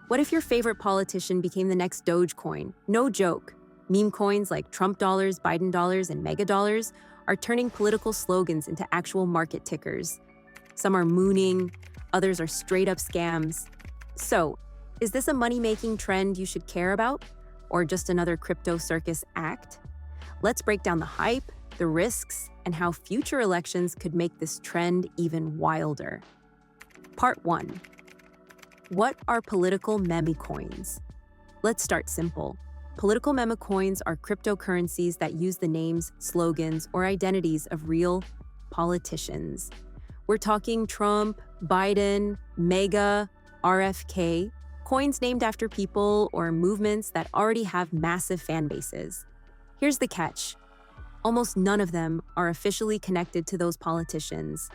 What if your favorite politician became the next Dogecoin? No joke. Meme coins like Trump dollars, Biden dollars, and mega dollars are turning political slogans into actual market tickers. Some are mooning, others are straight up scams. So, is this a money-making trend you should care about? Or just another crypto circus act? Let's break down the hype, the risks, and how future elections could make this trend even wilder. Part 1. What are political memecoins? Let's start simple. Political memecoins are cryptocurrencies that use the names, slogans, or identities of real politicians. We're talking Trump, Biden, Mega, RFK, coins named after people or movements that already have massive fan bases. Here's the catch. Almost none of them are officially connected to those politicians.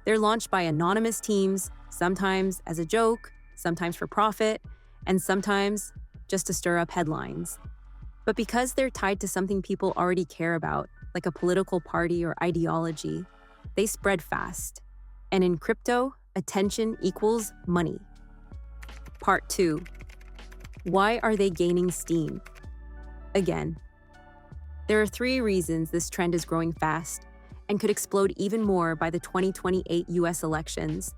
They're launched by anonymous teams, sometimes as a joke, sometimes for profit, and sometimes just to stir up headlines. But because they're tied to something people already care about, like a political party or ideology, they spread fast. And in crypto, attention equals money. Part 2. Why are they gaining steam? Again, there are 3 reasons this trend is growing fast and could explode even more by the 2028 US elections.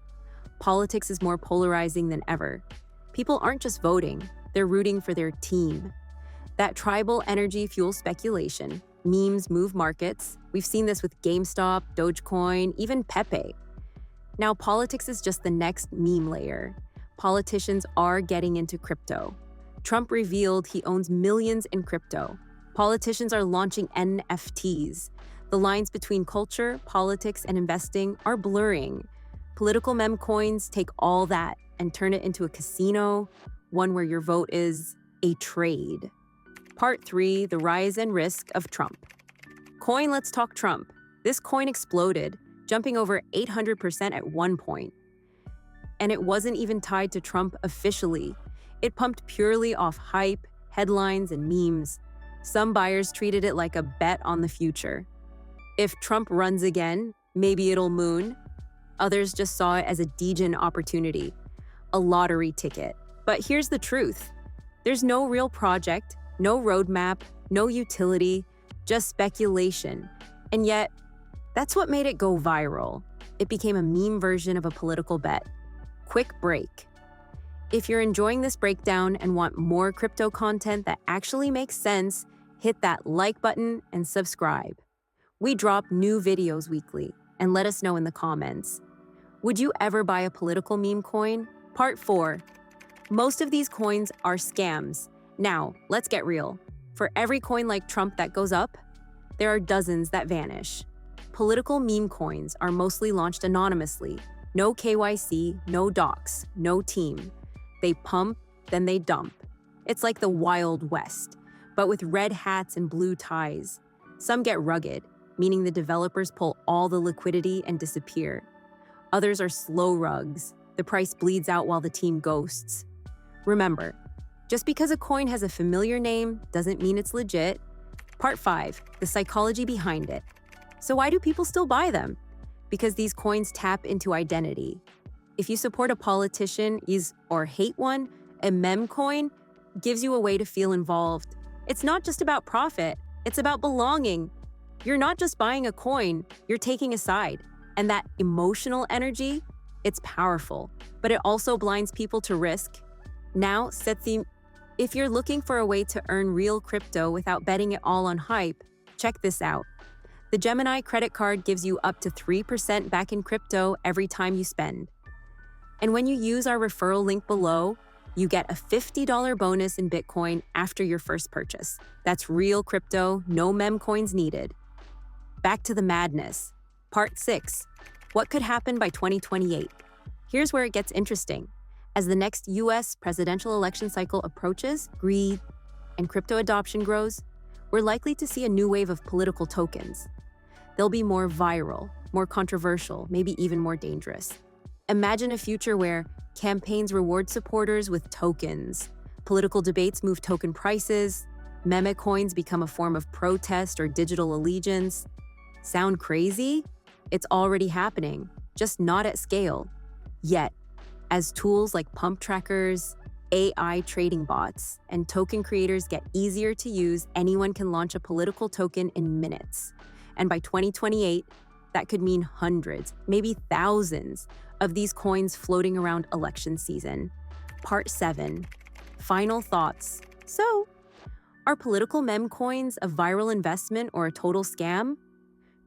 Politics is more polarizing than ever. People aren't just voting, they're rooting for their team. That tribal energy fuels speculation. Memes move markets. We've seen this with GameStop, Dogecoin, even Pepe. Now, politics is just the next meme layer. Politicians are getting into crypto. Trump revealed he owns millions in crypto. Politicians are launching NFTs. The lines between culture, politics, and investing are blurring. Political meme coins take all that and turn it into a casino, one where your vote is a trade. Part 3, the rise and risk of Trump. Coin, let's talk Trump. This coin exploded, jumping over 800% at one point. And it wasn't even tied to Trump officially. It pumped purely off hype, headlines, and memes. Some buyers treated it like a bet on the future. If Trump runs again, maybe it'll moon. Others just saw it as a degen opportunity, a lottery ticket. But here's the truth. There's no real project, no roadmap, no utility, just speculation. And yet, that's what made it go viral. It became a meme version of a political bet. Quick break. If you're enjoying this breakdown and want more crypto content that actually makes sense, hit that like button and subscribe. We drop new videos weekly, and let us know in the comments. Would you ever buy a political meme coin? Part 4. Most of these coins are scams. Now, let's get real. For every coin like Trump that goes up, there are dozens that vanish. Political meme coins are mostly launched anonymously. No KYC, no docs, no team. They pump, then they dump. It's like the Wild West, but with red hats and blue ties. Some get rugged, meaning the developers pull all the liquidity and disappear. Others are slow rugs. The price bleeds out while the team ghosts. Remember, just because a coin has a familiar name doesn't mean it's legit. Part 5, the psychology behind it. So why do people still buy them? Because these coins tap into identity. If you support a politician or hate one, a meme coin gives you a way to feel involved. It's not just about profit, it's about belonging. You're not just buying a coin, you're taking a side. And that emotional energy, it's powerful, but it also blinds people to risk. Now, if you're looking for a way to earn real crypto without betting it all on hype, check this out. The Gemini credit card gives you up to 3% back in crypto every time you spend. And when you use our referral link below, you get a $50 bonus in Bitcoin after your first purchase. That's real crypto, no meme coins needed. Back to the madness. Part 6. What could happen by 2028? Here's where it gets interesting. As the next US presidential election cycle approaches, greed and crypto adoption grows, we're likely to see a new wave of political tokens. They'll be more viral, more controversial, maybe even more dangerous. Imagine a future where campaigns reward supporters with tokens, political debates move token prices, Memecoins become a form of protest or digital allegiance. Sound crazy? It's already happening, just not at scale. Yet, as tools like pump trackers, AI trading bots, and token creators get easier to use, anyone can launch a political token in minutes. And by 2028, that could mean hundreds, maybe thousands, of these coins floating around election season. Part 7. Final thoughts. So, are political meme coins a viral investment or a total scam?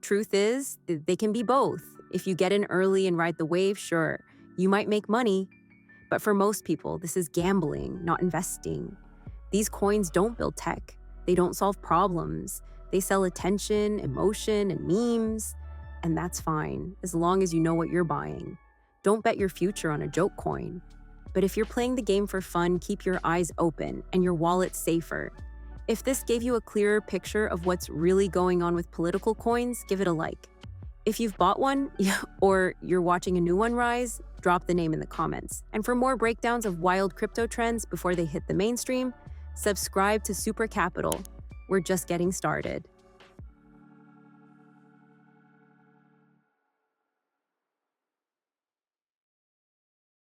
Truth is, they can be both. If you get in early and ride the wave, sure, you might make money. But for most people, this is gambling, not investing. These coins don't build tech. They don't solve problems. They sell attention, emotion, and memes. And that's fine, as long as you know what you're buying. Don't bet your future on a joke coin. But if you're playing the game for fun, keep your eyes open and your wallet safer. If this gave you a clearer picture of what's really going on with political coins, give it a like. If you've bought one, or you're watching a new one rise, drop the name in the comments. And for more breakdowns of wild crypto trends before they hit the mainstream, subscribe to Xupra Capital. We're just getting started.